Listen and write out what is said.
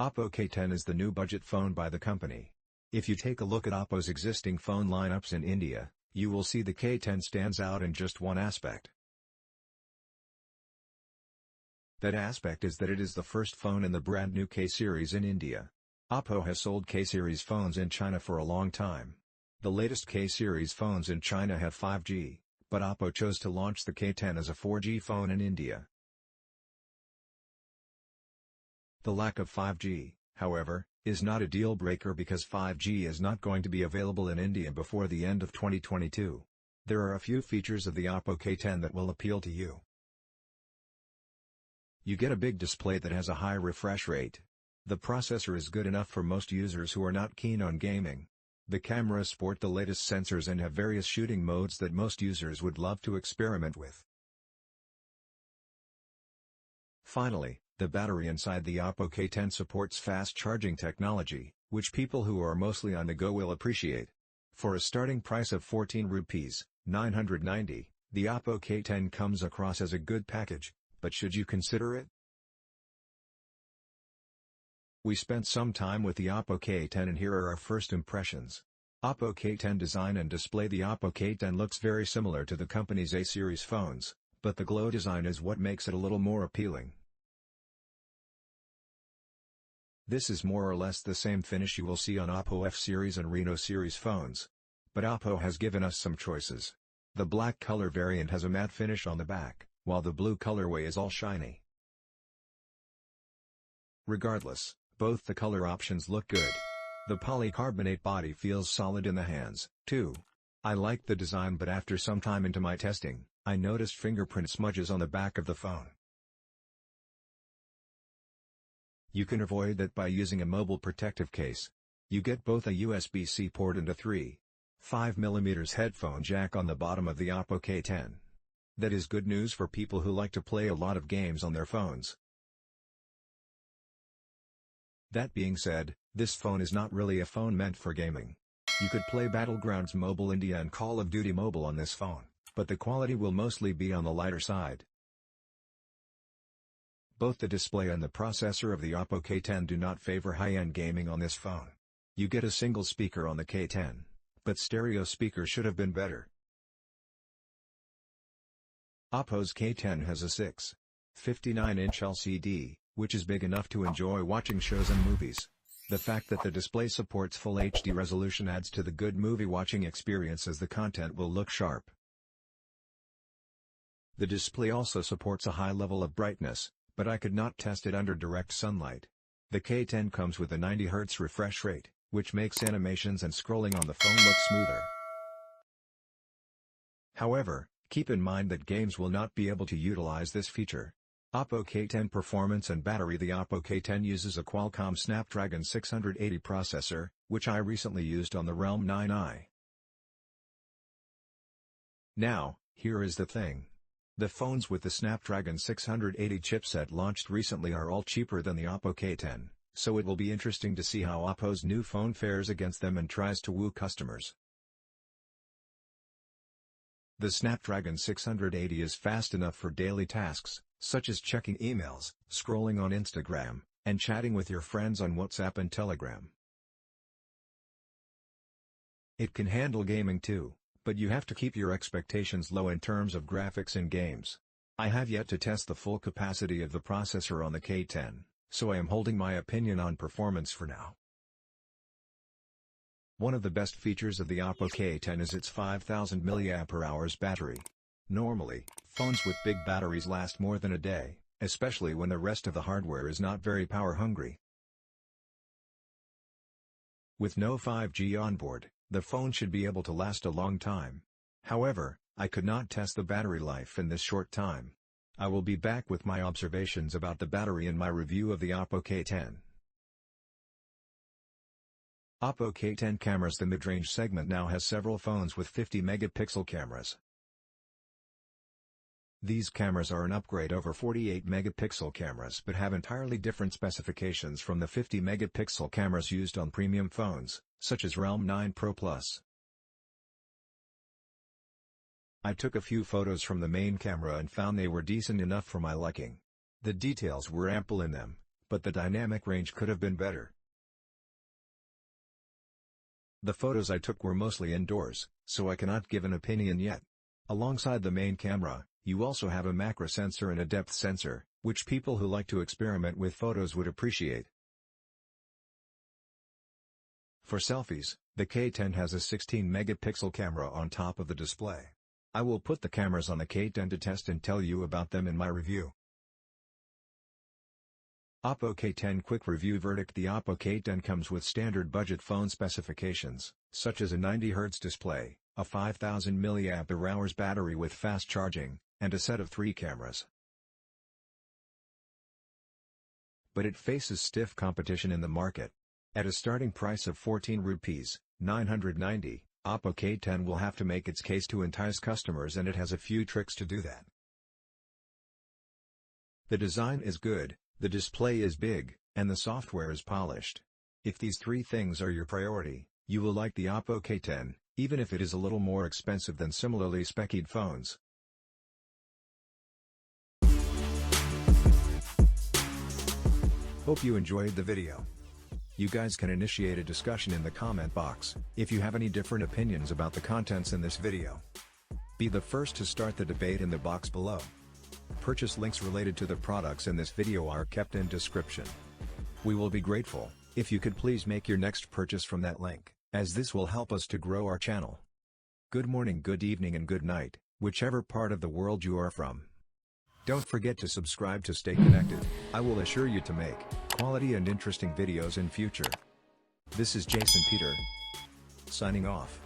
OPPO K10 is the new budget phone by the company. If you take a look at OPPO's existing phone lineups in India, you will see the K10 stands out in just one aspect. That aspect is that it is the first phone in the brand new K series in India. OPPO has sold K series phones in China for a long time. The latest K series phones in China have 5G, but OPPO chose to launch the K10 as a 4G phone in India. The lack of 5G, however, is not a deal breaker because 5G is not going to be available in India before the end of 2022. There are a few features of the OPPO K10 that will appeal to you. You get a big display that has a high refresh rate. The processor is good enough for most users who are not keen on gaming. The cameras sport the latest sensors and have various shooting modes that most users would love to experiment with. Finally, the battery inside the OPPO K10 supports fast charging technology, which people who are mostly on the go will appreciate. For a starting price of 14 rupees, 990, the OPPO K10 comes across as a good package, but should you consider it? We spent some time with the OPPO K10 and here are our first impressions. OPPO K10 design and display. The OPPO K10 looks very similar to the company's A series phones, but the glow design is what makes it a little more appealing. This is more or less the same finish you will see on OPPO F series and Reno series phones. But OPPO has given us some choices. The black color variant has a matte finish on the back, while the blue colorway is all shiny. Regardless, both the color options look good. The polycarbonate body feels solid in the hands, too. I like the design, but after some time into my testing, I noticed fingerprint smudges on the back of the phone. You can avoid that by using a mobile protective case. You get both a USB-C port and a 3.5mm headphone jack on the bottom of the OPPO K10. That is good news for people who like to play a lot of games on their phones. That being said, this phone is not really a phone meant for gaming. You could play Battlegrounds Mobile India and Call of Duty Mobile on this phone, but the quality will mostly be on the lighter side. Both the display and the processor of the OPPO K10 do not favor high-end gaming on this phone. You get a single speaker on the K10, but stereo speakers should have been better. OPPO's K10 has a 6.59-inch LCD, which is big enough to enjoy watching shows and movies. The fact that the display supports full HD resolution adds to the good movie watching experience as the content will look sharp. The display also supports a high level of brightness, but I could not test it under direct sunlight. The K10 comes with a 90 Hz refresh rate, which makes animations and scrolling on the phone look smoother. However, keep in mind that games will not be able to utilize this feature. OPPO K10 performance and battery. The OPPO K10 uses a Qualcomm Snapdragon 680 processor, which I recently used on the Realm 9i. Now, here is the thing. The phones with the Snapdragon 680 chipset launched recently are all cheaper than the OPPO K10, so it will be interesting to see how OPPO's new phone fares against them and tries to woo customers. The Snapdragon 680 is fast enough for daily tasks, such as checking emails, scrolling on Instagram, and chatting with your friends on WhatsApp and Telegram. It can handle gaming too, but you have to keep your expectations low in terms of graphics in games. I have yet to test the full capacity of the processor on the K10, so I am holding my opinion on performance for now. One of the best features of the OPPO K10 is its 5000 mAh battery. Normally, phones with big batteries last more than a day, especially when the rest of the hardware is not very power hungry. With no 5G on board, the phone should be able to last a long time. However, I could not test the battery life in this short time. I will be back with my observations about the battery in my review of the OPPO K10. OPPO K10 cameras. The mid-range segment now has several phones with 50-megapixel cameras. These cameras are an upgrade over 48-megapixel cameras but have entirely different specifications from the 50-megapixel cameras used on premium phones, such as Realm 9 Pro Plus. I took a few photos from the main camera and found they were decent enough for my liking. The details were ample in them, but the dynamic range could have been better. The photos I took were mostly indoors, so I cannot give an opinion yet. Alongside the main camera, you also have a macro sensor and a depth sensor, which people who like to experiment with photos would appreciate. For selfies, the K10 has a 16-megapixel camera on top of the display. I will put the cameras on the K10 to test and tell you about them in my review. OPPO K10 Quick Review Verdict. The OPPO K10 comes with standard budget phone specifications, such as a 90Hz display, a 5000 mAh battery with fast charging, and a set of 3 cameras. But it faces stiff competition in the market. At a starting price of 14 rupees, 990, OPPO K10 will have to make its case to entice customers, and it has a few tricks to do that. The design is good, the display is big, and the software is polished. If these 3 things are your priority, you will like the OPPO K10, even if it is a little more expensive than similarly spec'd phones. Hope you enjoyed the video. You guys can initiate a discussion in the comment box, if you have any different opinions about the contents in this video. Be the first to start the debate in the box below. Purchase links related to the products in this video are kept in description. We will be grateful, if you could please make your next purchase from that link, as this will help us to grow our channel. Good morning, good evening and good night, whichever part of the world you are from. Don't forget to subscribe to stay connected. I will assure you to make quality and interesting videos in future. This is Jason Peter, signing off.